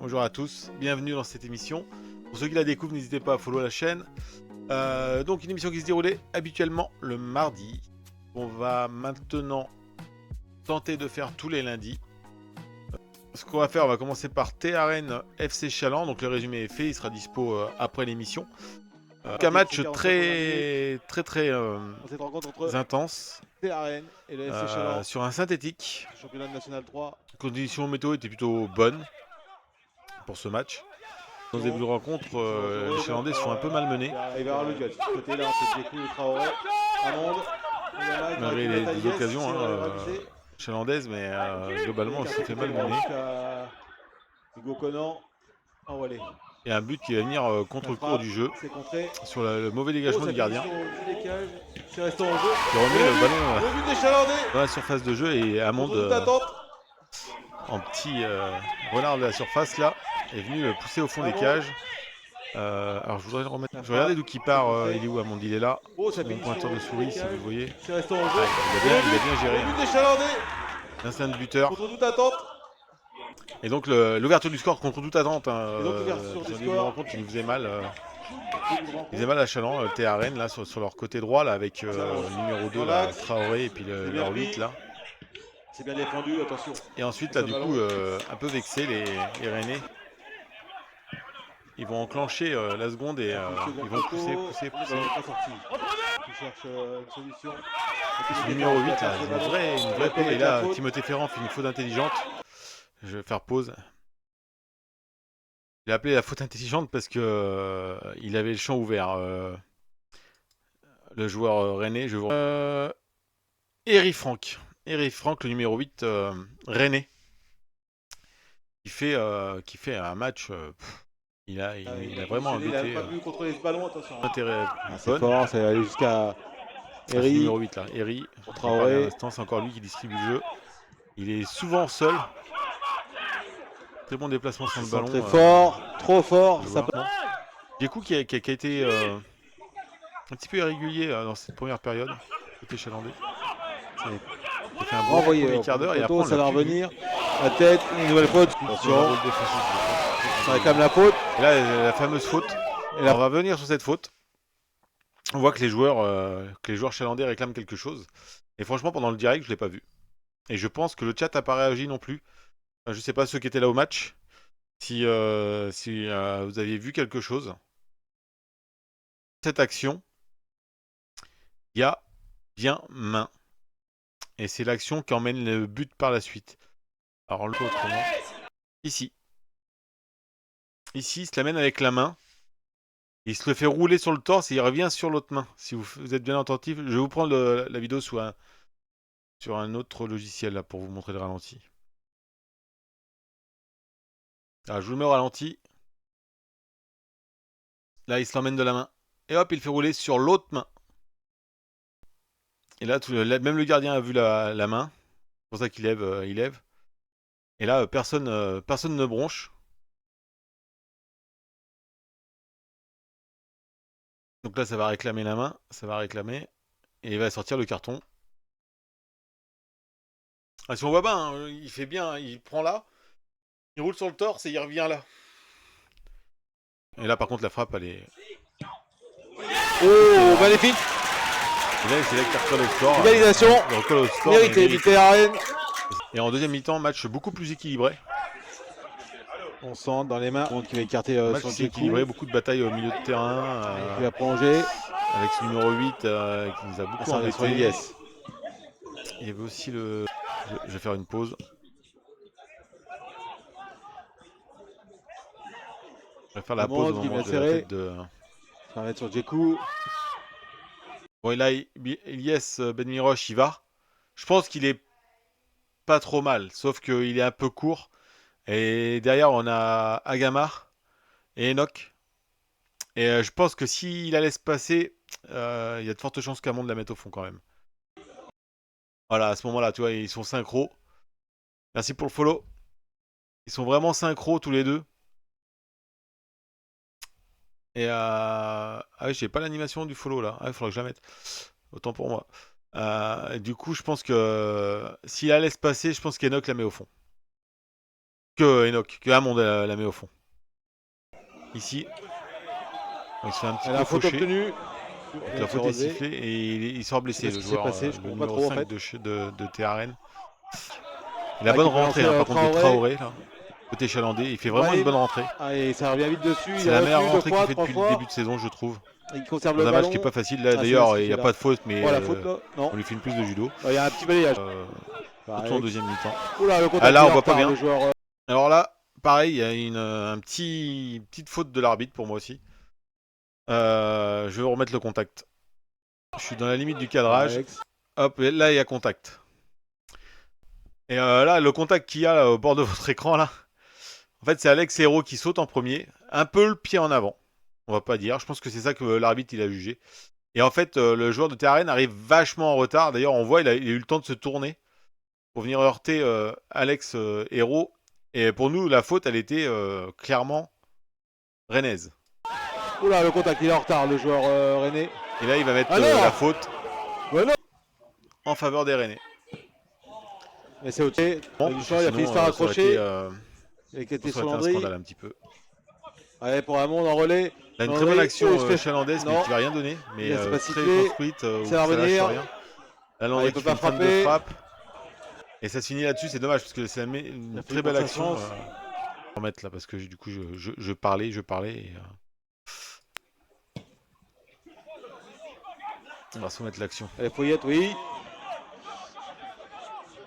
bonjour à tous, bienvenue dans cette émission. Pour ceux qui la découvrent, n'hésitez pas à follow la chaîne. Donc une émission qui se déroulait habituellement le mardi. On va maintenant tenter de faire tous les lundis. Ce qu'on va faire, on va commencer par T-Arène FC Chaland. Donc le résumé est fait, il sera dispo après l'émission. Un match très intense. T-Arène et le FC Chaland, sur un synthétique. championnat de National 3. Les conditions météo étaient plutôt bonnes pour ce match. Dans le début de rencontre, les Chalandais se font un peu malmenés. Il va y avoir le duel. Côté là, c'est Djekou et Traoré. Amande. Malgré les occasions chalandaises, mais globalement, ça se fait malmener. Hugo Conan. Envoilé. Et un but qui va venir contre le cours du jeu. Sur le mauvais dégagement du gardien. C'est resté en jeu. Qui remet le ballon Le but des Chalandais dans la surface de jeu et Amande, en petit renard de la surface là, est venu le pousser au fond des cages. Alors je voudrais le remettre. Je vais regarder d'où il part. Il est où Amande? Il est là. Mon pointeur de souris, si vous voyez. C'est resté en jeu. Il a bien géré. Le but des Chalandais. Instinct de buteur. Contre toute attente. Et donc l'ouverture du score contre toute attente. Sur une rencontre qui nous faisait mal. Ils faisaient mal à Chaland, T-Arène là sur leur côté droit là avec le numéro 2 là, Traoré et puis leur 8 là. C'est bien défendu, attention. Et ensuite là du coup un peu vexés les Rennais. Ils vont enclencher la seconde et ils vont pousser. Tu cherches une solution. Numéro 8 là, une vraie paix. Et là Timothée Ferrand fait une faute intelligente. Je vais faire pause. J'ai appelé la faute intelligente parce que il avait le champ ouvert. Le joueur rennais. Eric Franck, le numéro 8 rennais. Qui fait un match. Il a vraiment embêté. embêté. Il n'a pas pu contrôler ce ballon, attention. Intérêt. C'est fort, c'est allé jusqu'à Eri. Numéro 8 là. Eri. Traoré. C'est encore lui qui distribue le jeu. Il est souvent seul. Très bon déplacement sur le ballon. Très fort, trop fort. Djekou qui a été un petit peu irrégulier dans cette première période. Côté chalandais. Il fait un bon premier quart d'heure et après ça va revenir. La tête, une nouvelle faute. Attention. Ça réclame la faute. Et là, la fameuse faute. Et là, on va venir sur cette faute. On voit que les joueurs chalandais réclament quelque chose. Et franchement, pendant le direct, je ne l'ai pas vu. Et je pense que le chat n'a pas réagi non plus. Je ne sais pas ceux qui étaient là au match. Si vous aviez vu quelque chose. Cette action, il y a bien main. Et c'est l'action qui emmène le but par la suite. Alors l'autre autrement. Ici, il se l'amène avec la main. Il se le fait rouler sur le torse et il revient sur l'autre main. Si vous êtes bien attentif, je vais vous prendre la vidéo sur un autre logiciel là pour vous montrer le ralenti. Alors je vous le mets au ralenti. Là, il se l'emmène de la main. Et hop, il le fait rouler sur l'autre main. Et là, même le gardien a vu la main. C'est pour ça qu'il lève. Et là, personne ne bronche. Donc là, ça va réclamer la main. Ça va réclamer. Et il va sortir le carton. Ah, si on voit bien, il fait bien. Il prend là. Il roule sur le torse et il revient là. Et là, par contre, la frappe, elle est... Oh, magnifique. Et là, c'est là qu'il recolle au score. Égalisation. Mérité, T-Arène. Et en deuxième mi-temps, match beaucoup plus équilibré. On sent dans les mains qui va écarter match son équilibré, beaucoup de batailles au milieu de terrain. Il va prolonger. Avec ce numéro 8 qui nous a beaucoup embêté. Il y avait aussi le... Je vais faire une pause. Je vais faire la pause au moment de la tête de... Ça va mettre sur Djekou. Bon, et là, Elias Benmiroche, il va. Je pense qu'il est pas trop mal, sauf qu'il est un peu court. Et derrière, on a Agamar et Enoch. Et je pense que s'il la laisse passer, il y a de fortes chances qu'Amande la mette au fond quand même. Voilà, à ce moment-là, tu vois, ils sont synchro. Merci pour le follow. Ils sont vraiment synchro tous les deux. Et ah oui, j'ai pas l'animation du follow là. Ah, il faudrait que je la mette. Autant pour moi. Du coup, je pense que s'il la laisse passer, je pense qu'Enoch la met au fond. que Enoch, que Hammond la met au fond. Ici, il se fait un petit peu faute faucher. obtenue. Donc la faute est sifflée et il sort blessé, le joueur, le numéro 5 de TRN. Il a bonne rentrée par contre de Traoré là, côté chalandais, il fait vraiment une bonne rentrée. Et ça revient vite dessus. C'est la meilleure rentrée qu'il fait depuis le début de saison, je trouve. Il conserve Dans le un ballon. match qui est pas facile, là d'ailleurs il n'y a pas de faute, mais la faute, là. Non. on lui fait une plus de judo. Il y a un petit balayage. Surtout en deuxième mi-temps. Là on voit pas bien. Alors là, pareil, il y a une petite faute de l'arbitre pour moi aussi. Je vais remettre le contact. Je suis dans la limite du cadrage. Hop, et là il y a contact. Et là, le contact qu'il y a là, au bord de votre écran là, en fait c'est Alex Hérault qui saute en premier, un peu le pied en avant. On va pas dire, je pense que c'est ça que l'arbitre il a jugé. Et en fait, le joueur de TRN arrive vachement en retard. D'ailleurs, on voit il a eu le temps de se tourner pour venir heurter Alex Hérault. Et pour nous, la faute, elle était clairement rennaise. Oula, le contact, il est en retard, le joueur rennais. Et là, il va mettre la faute en faveur des Rennais. Mais c'est ok. Bon, il a fini par accrocher. Il a été sur un scandale un petit peu. Allez, pour Hammond en relais. Il a une très bonne action chalandaise, mais qui va rien donner. Mais très construite. Ça va revenir. Rien. Là, Landry qui fait une frappe de frappe. Et ça se finit là-dessus, c'est dommage parce que c'est une très belle action. Je vais remettre là parce que du coup je parlais. Et, on va se remettre l'action. Allez, Foyette, oui.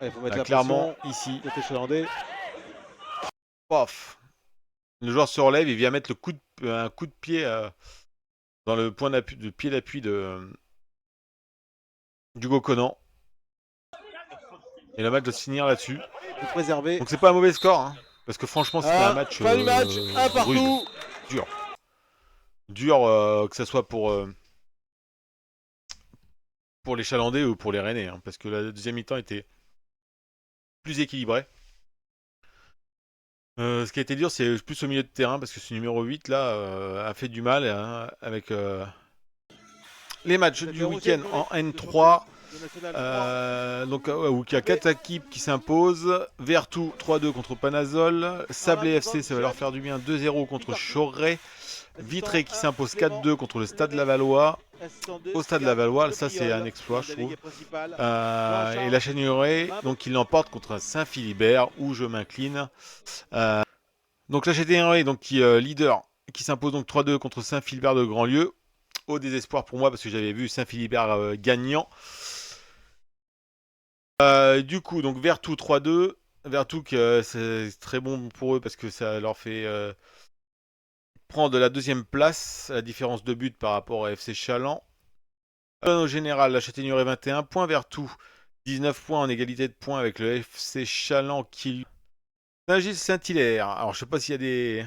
Allez, faut mettre là, clairement ici. Pof. Le joueur se relève, il vient mettre un coup de pied dans le point de pied d'appui d'Hugo Conan. Et le match doit se finir là-dessus. Donc c'est pas un mauvais score, hein, parce que franchement c'était un match, fin du match, un partout. Rude. Dur que ce soit pour les Chalandais ou pour les Rennais, hein, parce que la deuxième mi-temps était plus équilibrée. Ce qui a été dur, c'est plus au milieu de terrain, parce que ce numéro 8 là a fait du mal hein, avec les matchs du week-end en N3. Donc où il y a 4 équipes qui s'imposent. Vertou 3-2 contre Panazol. Sablé FC, ça va leur faire du bien, 2-0 contre Chorret. Vitré qui s'impose 4-2 contre le Stade Lavallois. Au Stade Lavallois, ça c'est un exploit je trouve. Et la Chêneraie, donc il l'emporte contre Saint-Philibert où je m'incline. Donc la Chêneraie, donc qui est leader, qui s'impose donc 3-2 contre Saint-Philibert de Grandlieu. Au désespoir pour moi parce que j'avais vu Saint-Philibert gagnant. Du coup, donc Vertou 3-2. Vertou, c'est très bon pour eux parce que ça leur fait prendre la deuxième place, à la différence de but par rapport à FC Chaland. Au général, la Châtaigneraie 21 points. Vertou 19 points en égalité de points avec le FC Chaland qui. Saint-Gilles-Saint-Hilaire. Alors, je sais pas s'il y a des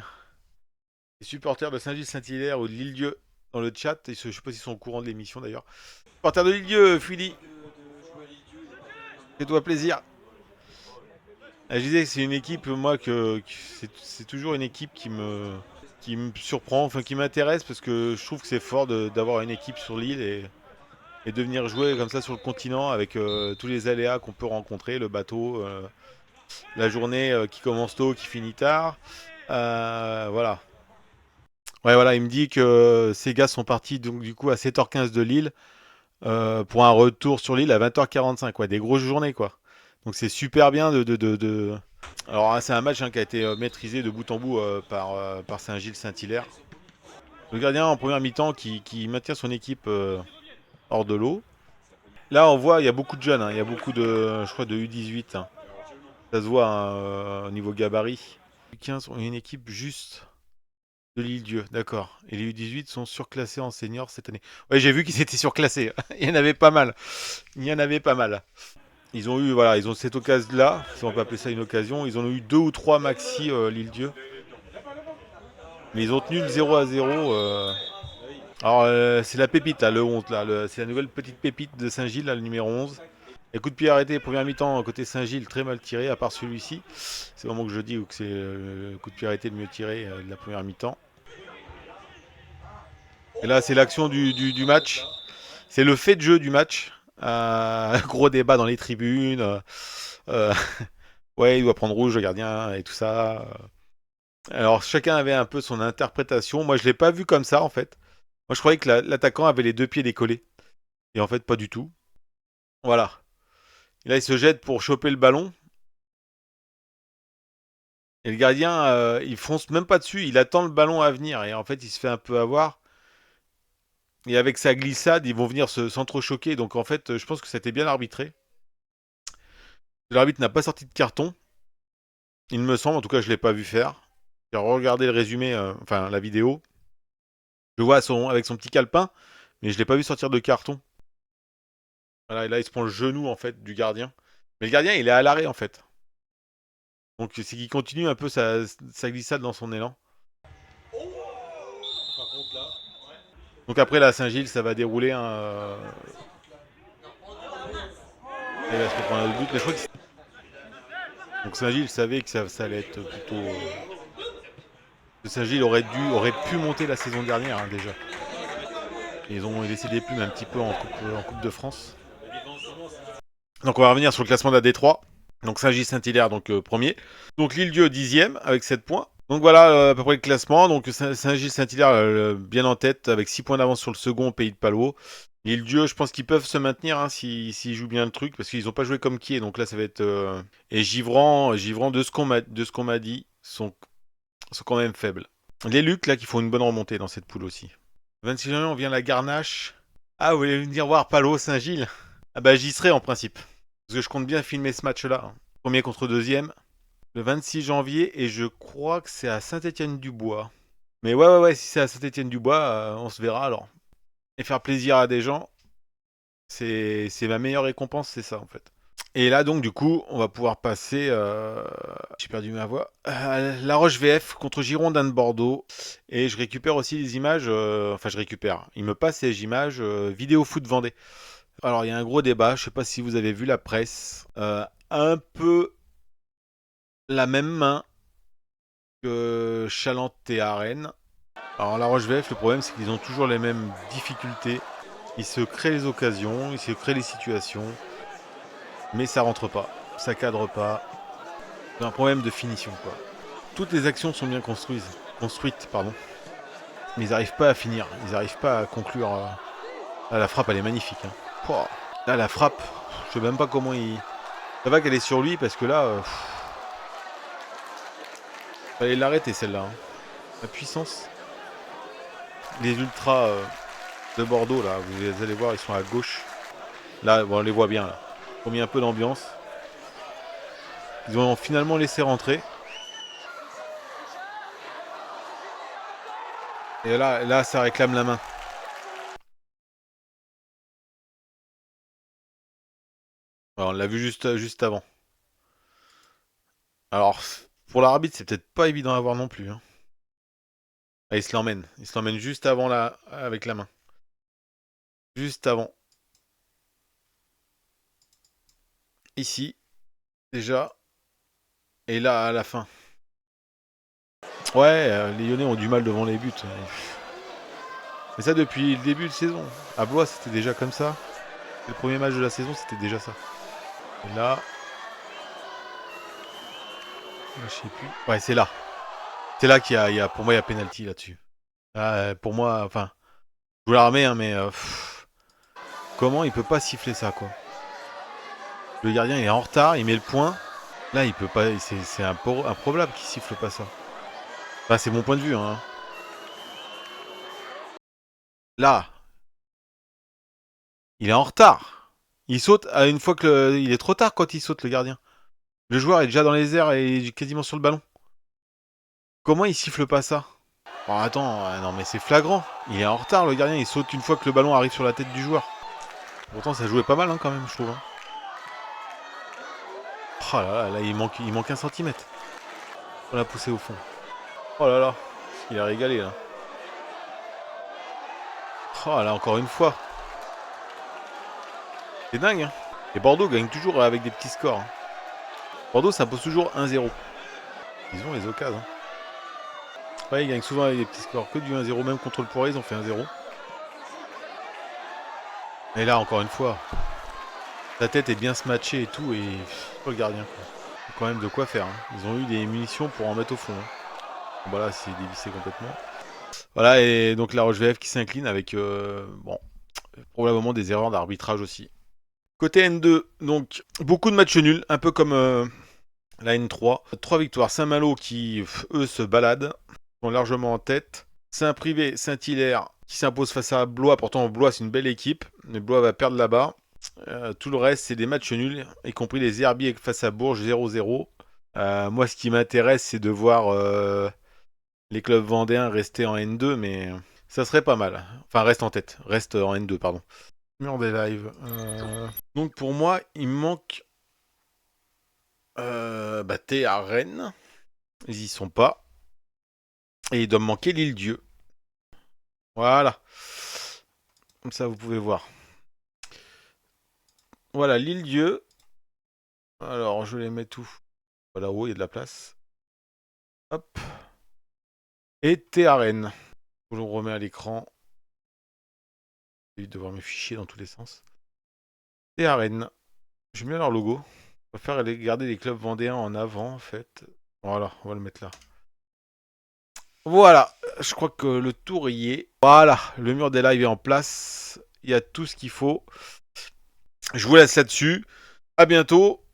supporters de Saint-Gilles-Saint-Hilaire ou de l'Île-Dieu dans le chat. Je sais pas s'ils sont au courant de l'émission d'ailleurs. Supporter de l'Île-Dieu, Fuili. Fais-toi plaisir. Je disais que c'est une équipe, moi, c'est toujours une équipe qui me surprend, enfin qui m'intéresse parce que je trouve que c'est fort d'avoir une équipe sur l'île et de venir jouer comme ça sur le continent avec tous les aléas qu'on peut rencontrer, le bateau, la journée qui commence tôt, qui finit tard. Voilà. Ouais, voilà, il me dit que ces gars sont partis donc du coup à 7h15 de Lille pour un retour sur l'île à 20h45. Ouais, des grosses journées quoi. Donc c'est super bien de... Alors c'est un match qui a été maîtrisé de bout en bout par Saint-Gilles-Saint-Hilaire. Le gardien en première mi-temps qui maintient son équipe hors de l'eau. Là on voit il y a beaucoup de jeunes, hein. Il y a beaucoup de, je crois, de U18. Hein. Ça se voit hein, au niveau gabarit. Les U15 ont une équipe juste de l'Île-Dieu, d'accord. Et les U18 sont surclassés en senior cette année. Ouais, j'ai vu qu'ils étaient surclassés. Il y en avait pas mal. Ils ont eu cette occasion-là, si on peut appeler ça une occasion. Ils en ont eu 2 ou 3 maxi l'Île-Dieu. Mais ils ont tenu le 0-0. Alors c'est la pépite là, le 11 là. C'est la nouvelle petite pépite de Saint-Gilles, là, le numéro 11. Et coup de pied arrêté, première mi-temps côté Saint-Gilles, très mal tiré, à part celui-ci. C'est vraiment que je dis que c'est le coup de pied arrêté le mieux tiré de la première mi-temps. Et là c'est l'action du match. C'est le fait de jeu du match. Gros débat dans les tribunes. Ouais, il doit prendre rouge le gardien et tout ça. Alors chacun avait un peu son interprétation. Moi je l'ai pas vu comme ça en fait. Moi je croyais que l'attaquant avait les deux pieds décollés. Et en fait pas du tout. Voilà. Et là il se jette pour choper le ballon. Et le gardien, il fonce même pas dessus. Il attend le ballon à venir. Et en fait il se fait un peu avoir. Et avec sa glissade, ils vont venir s'entrechoquer. Donc en fait, je pense que c'était bien arbitré. L'arbitre n'a pas sorti de carton. Il me semble, en tout cas, je ne l'ai pas vu faire. J'ai regardé le résumé, enfin la vidéo. Je le vois avec son petit calepin, mais je ne l'ai pas vu sortir de carton. Voilà, et là, il se prend le genou en fait du gardien. Mais le gardien, il est à l'arrêt en fait. Donc c'est qu'il continue un peu sa glissade dans son élan. Donc après, là, à Saint-Gilles, ça va dérouler un. Il va se reprendre un autre but, mais je crois que donc Saint-Gilles savait que ça allait être plutôt. Saint-Gilles aurait pu monter la saison dernière hein, déjà. Ils ont laissé des plumes un petit peu en coupe de France. Donc on va revenir sur le classement de la D3. Donc Saint-Gilles-Saint-Hilaire, donc premier. Donc l'Île-Dieu 10e avec 7 points. Donc voilà à peu près le classement. Donc Saint-Gilles-Saint-Hilaire bien en tête avec 6 points d'avance sur le second Pays de Palau. L'Île-Dieu, je pense qu'ils peuvent se maintenir hein, s'ils jouent bien le truc parce qu'ils n'ont pas joué comme qui est. Donc là ça va être... Et Givran de ce qu'on m'a dit, sont quand même faibles. Les Lucs là qui font une bonne remontée dans cette poule aussi. Le 26 janvier, on vient à la Garnache. Ah, vous voulez venir voir Palau Saint-Gilles? Ah bah j'y serai en principe. Parce que je compte bien filmer ce match-là. Hein. Premier contre deuxième. Le 26 janvier et je crois que c'est à Saint-Étienne-du-Bois. Mais ouais, si c'est à Saint-Étienne-du-Bois, on se verra alors. Et faire plaisir à des gens, c'est ma meilleure récompense, c'est ça en fait. Et là donc du coup, on va pouvoir passer, j'ai perdu ma voix, La Roche VF contre Girondins de Bordeaux. Et je récupère aussi les images, enfin je récupère, il me passe ces images vidéo foot Vendée. Alors il y a un gros débat, je sais pas si vous avez vu la presse, un peu la même main que Chalante et Arène. Alors La Roche VF, le problème c'est qu'ils ont toujours les mêmes difficultés. Ils se créent les occasions, ils se créent les situations, mais ça rentre pas, ça cadre pas. C'est un problème de finition quoi. Toutes les actions sont bien construites, pardon. Mais ils n'arrivent pas à finir, ils n'arrivent pas à conclure. Là, la frappe elle est magnifique. Hein. Pouah. Là la frappe, je sais même pas comment il. Ça va qu'elle est sur lui parce que là. Fallait l'arrêter celle-là. Hein. La puissance. Les ultras de Bordeaux là, vous allez voir, ils sont à gauche. Là, bon, on les voit bien là. Ils ont mis un peu d'ambiance. Ils ont finalement laissé rentrer. Et là, ça réclame la main. Alors, on l'a vu juste avant. Alors, pour l'arbitre, c'est peut-être pas évident à voir non plus. Hein. Ah, il se l'emmène. Il se l'emmène juste avant là, avec la main. Juste avant. Ici, déjà. Et là, à la fin. Ouais, les Lyonnais ont du mal devant les buts. Mais ça depuis le début de saison. À Blois, c'était déjà comme ça. Le premier match de la saison, c'était déjà ça. Et là, je sais plus. Ouais, c'est là. C'est là qu'il y a, pour moi, il y a penalty là-dessus. Pour moi, enfin, je vous la remets, hein, mais comment il peut pas siffler ça, quoi. Le gardien est en retard, il met le point. Là, il peut pas. C'est improbable qu'il siffle pas ça. Enfin, c'est mon point de vue, hein. Là, il est en retard. Il saute à une fois que il est trop tard quand il saute, le gardien. Le joueur est déjà dans les airs et quasiment sur le ballon. Comment il siffle pas ça? Oh, attends, non mais c'est flagrant. Il est en retard, le gardien, il saute une fois que le ballon arrive sur la tête du joueur. Pourtant, ça jouait pas mal hein, quand même, je trouve. Hein. Oh là, il manque un centimètre. On l'a poussé au fond. Oh là là, il a régalé là. Oh là, encore une fois. C'est dingue. Hein. Et Bordeaux gagne toujours avec des petits scores. Hein. Bordeaux, ça pose toujours 1-0. Ils ont les occasions. Hein. Ouais, ils gagnent souvent avec des petits scores. Que du 1-0, même contre le Poiré, ils ont fait 1-0. Et là, encore une fois, sa tête est bien smatchée et tout, et le gardien. Quoi. Il y a quand même de quoi faire. Hein. Ils ont eu des munitions pour en mettre au fond. Hein. Bon, bah là, c'est dévissé complètement. Voilà, et donc la Roche VF qui s'incline avec, bon, probablement des erreurs d'arbitrage aussi. Côté N2, donc, beaucoup de matchs nuls, un peu comme la N3. 3 victoires. Saint-Malo qui, eux, se baladent, sont largement en tête. Saint-Privé, Saint-Hilaire qui s'impose face à Blois. Pourtant, Blois, c'est une belle équipe, mais Blois va perdre là-bas. Tout le reste, c'est des matchs nuls, y compris les Herbiers face à Bourges 0-0. Moi, ce qui m'intéresse, c'est de voir les clubs vendéens rester en N2, mais ça serait pas mal. Enfin, reste en tête. Reste en N2, pardon. Mur des lives. Donc, pour moi, il me manque Thé à Rennes. Ils y sont pas. Et il doit me manquer l'île-dieu. Voilà. Comme ça, vous pouvez voir. Voilà, l'île-dieu. Alors, je les mets tout. Voilà, où il y a de la place. Hop. Et Théarène. Je le remets à l'écran. J'évite de voir mes fichiers dans tous les sens. Théarène. J'aime bien leur logo. Je préfère aller garder les clubs vendéens en avant, en fait. Voilà, on va le mettre là. Voilà, je crois que le tour y est. Voilà, le mur des lives est en place. Il y a tout ce qu'il faut. Je vous laisse là-dessus. À bientôt.